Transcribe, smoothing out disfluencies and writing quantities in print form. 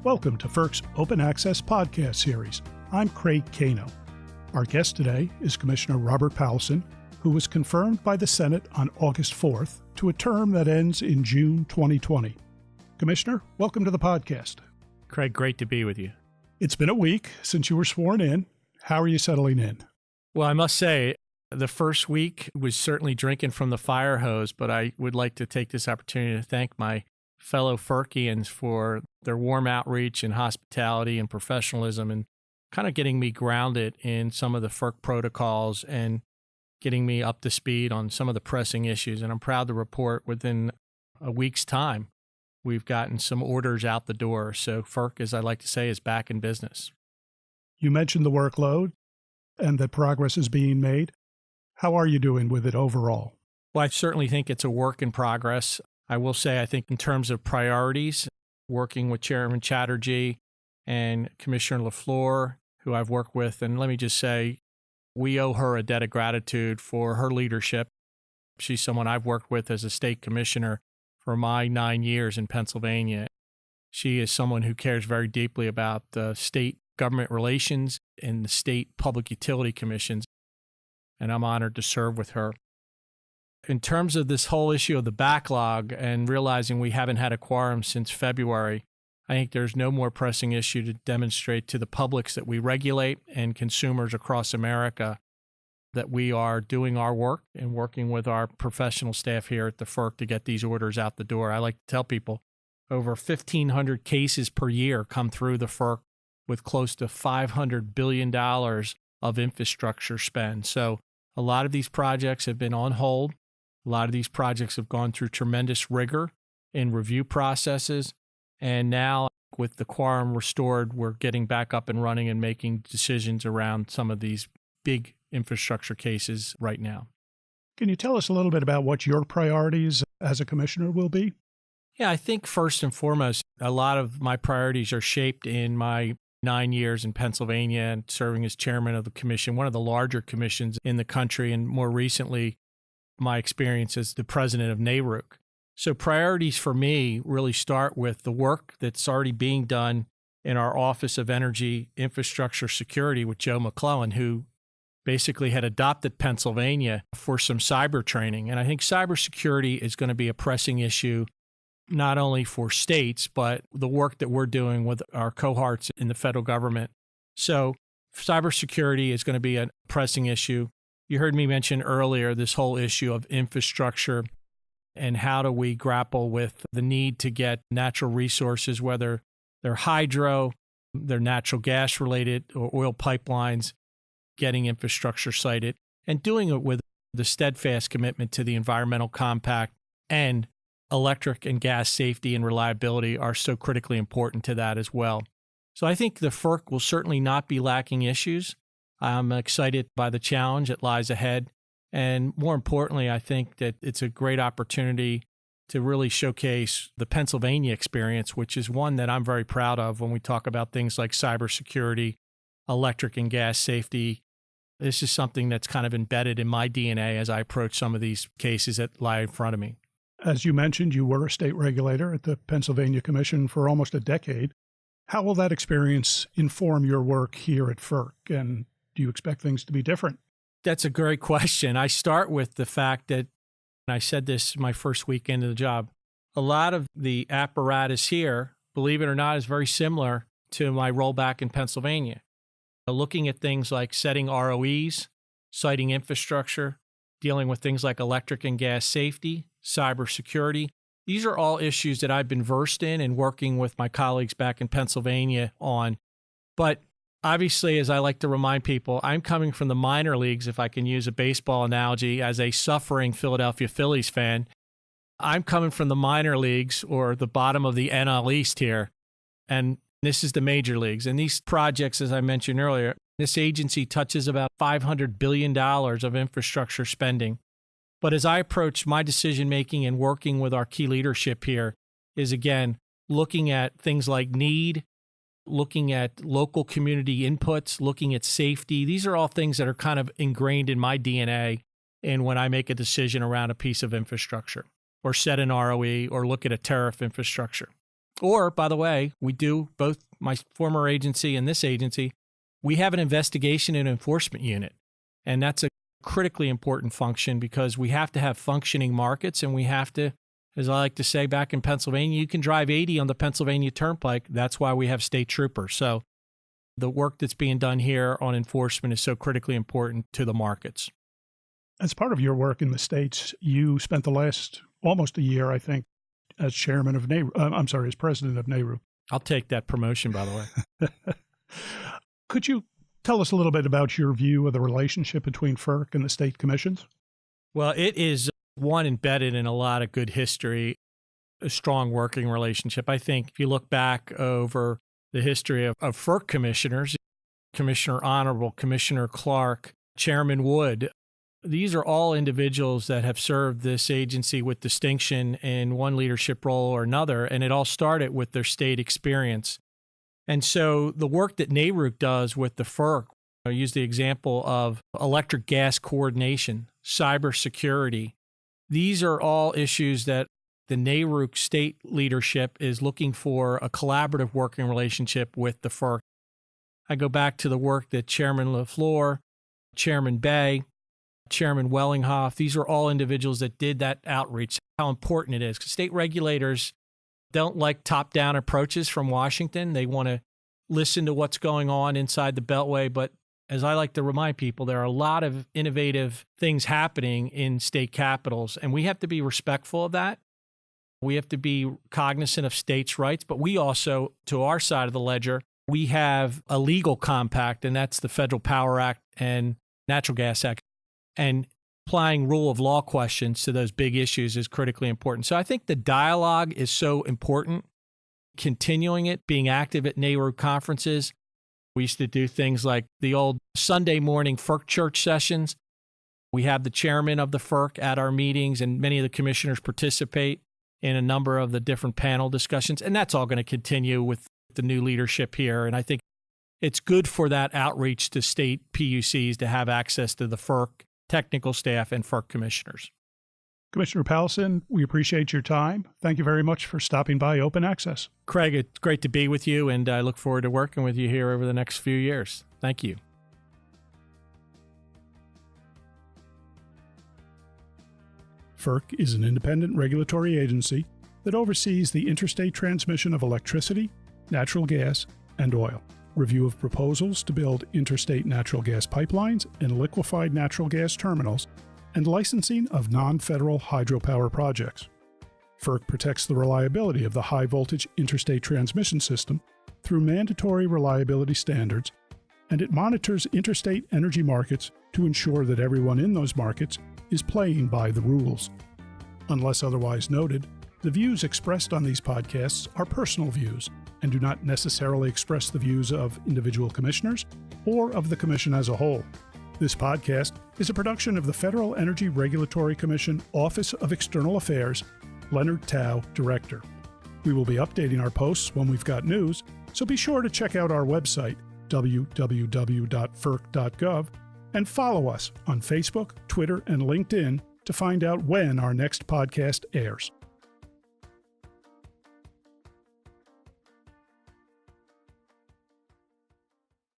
Welcome to FERC's Open Access podcast series. I'm Craig Kano. Our guest today is Commissioner Robert Powelson, who was confirmed by the Senate on August 4th to a term that ends in June 2020. Commissioner, welcome to the podcast. Craig, great to be with you. It's been a week since you were sworn in. How are you settling in? Well, I must say, the first week was certainly drinking from the fire hose, but I would like to take this opportunity to thank my fellow FERCians for their warm outreach and hospitality and professionalism and kind of getting me grounded in some of the FERC protocols and getting me up to speed on some of the pressing issues. And I'm proud to report within a week's time, we've gotten some orders out the door. So FERC, as I like to say, is back in business. You mentioned the workload and that progress is being made. How are you doing with it overall? Well, I certainly think it's a work in progress. I will say, I think in terms of priorities, working with Chairman Chatterjee and Commissioner LaFleur, who I've worked with, and let me just say, we owe her a debt of gratitude for her leadership. She's someone I've worked with as a state commissioner for my 9 years in Pennsylvania. She is someone who cares very deeply about state government relations and the state public utility commissions, and I'm honored to serve with her. In terms of this whole issue of the backlog and realizing we haven't had a quorum since February, I think there's no more pressing issue to demonstrate to the publics that we regulate and consumers across America that we are doing our work and working with our professional staff here at the FERC to get these orders out the door. I like to tell people over 1,500 cases per year come through the FERC with close to $500 billion of infrastructure spend. So a lot of these projects have been on hold. A lot of these projects have gone through tremendous rigor in review processes. And now with the quorum restored, we're getting back up and running and making decisions around some of these big infrastructure cases right now. Can you tell us a little bit about what your priorities as a commissioner will be? Yeah, I think first and foremost, a lot of my priorities are shaped in my 9 years in Pennsylvania and serving as chairman of the commission, one of the larger commissions in the country, and more recently, my experience as the president of NARUC. So priorities for me really start with the work that's already being done in our Office of Energy Infrastructure Security with Joe McClellan, who basically had adopted Pennsylvania for some cyber training. And I think cybersecurity is going to be a pressing issue, not only for states, but the work that we're doing with our cohorts in the federal government. So cybersecurity is going to be a pressing issue. You heard me mention earlier this whole issue of infrastructure and how do we grapple with the need to get natural resources, whether they're hydro, they're natural gas related, or oil pipelines, getting infrastructure sited, and doing it with the steadfast commitment to the environmental compact, and electric and gas safety and reliability are so critically important to that as well. So I think the FERC will certainly not be lacking issues. I'm excited by the challenge that lies ahead. And more importantly, I think that it's a great opportunity to really showcase the Pennsylvania experience, which is one that I'm very proud of when we talk about things like cybersecurity, electric and gas safety. This is something that's kind of embedded in my DNA as I approach some of these cases that lie in front of me. As you mentioned, you were a state regulator at the Pennsylvania Commission for almost a decade. How will that experience inform your work here at FERC? And do you expect things to be different? That's a great question. I start with the fact that, and I said this my first week into the job, a lot of the apparatus here, believe it or not, is very similar to my role back in Pennsylvania. Looking at things like setting ROEs, siting infrastructure, dealing with things like electric and gas safety, cybersecurity. These are all issues that I've been versed in and working with my colleagues back in Pennsylvania on. But obviously, as I like to remind people, I'm coming from the minor leagues, if I can use a baseball analogy, as a suffering Philadelphia Phillies fan. I'm coming from the minor leagues or the bottom of the NL East here, and this is the major leagues. And these projects, as I mentioned earlier, this agency touches about $500 billion of infrastructure spending. But as I approach my decision-making and working with our key leadership here is, again, looking at things like need, looking at local community inputs, looking at safety. These are all things that are kind of ingrained in my DNA and when I make a decision around a piece of infrastructure or set an ROE or look at a tariff infrastructure. Or, by the way, we do, both my former agency and this agency, we have an investigation and enforcement unit. And that's a critically important function because we have to have functioning markets, and we have to, as I like to say back in Pennsylvania, you can drive 80 on the Pennsylvania Turnpike. That's why we have state troopers. So the work that's being done here on enforcement is so critically important to the markets. As part of your work in the States, you spent the last almost a year, I think, as chairman of as president of NARUC. I'll take that promotion, by the way. Could you tell us a little bit about your view of the relationship between FERC and the state commissions? Well, it is one embedded in a lot of good history, a strong working relationship. I think if you look back over the history of FERC commissioners, Commissioner Honorable, Commissioner Clark, Chairman Wood, these are all individuals that have served this agency with distinction in one leadership role or another, and it all started with their state experience. And so the work that NARUC does with the FERC, I use the example of electric gas coordination, cybersecurity. These are all issues that the NARUC state leadership is looking for a collaborative working relationship with the FERC. I go back to the work that Chairman LaFleur, Chairman Bay, Chairman Wellinghoff, these are all individuals that did that outreach, how important it is. Because state regulators don't like top-down approaches from Washington. They want to listen to what's going on inside the Beltway. But as I like to remind people, there are a lot of innovative things happening in state capitals, and we have to be respectful of that. We have to be cognizant of states' rights, but we also, to our side of the ledger, we have a legal compact, and that's the Federal Power Act and Natural Gas Act. And applying rule of law questions to those big issues is critically important. So I think the dialogue is so important, continuing it, being active at NARUC conferences. We used to do things like the old Sunday morning FERC church sessions. We have the chairman of the FERC at our meetings, and many of the commissioners participate in a number of the different panel discussions. And that's all going to continue with the new leadership here. And I think it's good for that outreach to state PUCs to have access to the FERC technical staff and FERC commissioners. Commissioner Powelson, we appreciate your time. Thank you very much for stopping by Open Access. Craig, it's great to be with you, and I look forward to working with you here over the next few years. Thank you. FERC is an independent regulatory agency that oversees the interstate transmission of electricity, natural gas, and oil. Review of proposals to build interstate natural gas pipelines and liquefied natural gas terminals, and licensing of non-federal hydropower projects. FERC protects the reliability of the high-voltage interstate transmission system through mandatory reliability standards, and it monitors interstate energy markets to ensure that everyone in those markets is playing by the rules. Unless otherwise noted, the views expressed on these podcasts are personal views and do not necessarily express the views of individual commissioners or of the Commission as a whole. This podcast is a production of the Federal Energy Regulatory Commission Office of External Affairs, Leonard Tao, Director. We will be updating our posts when we've got news, so be sure to check out our website, www.ferc.gov, and follow us on Facebook, Twitter, and LinkedIn to find out when our next podcast airs.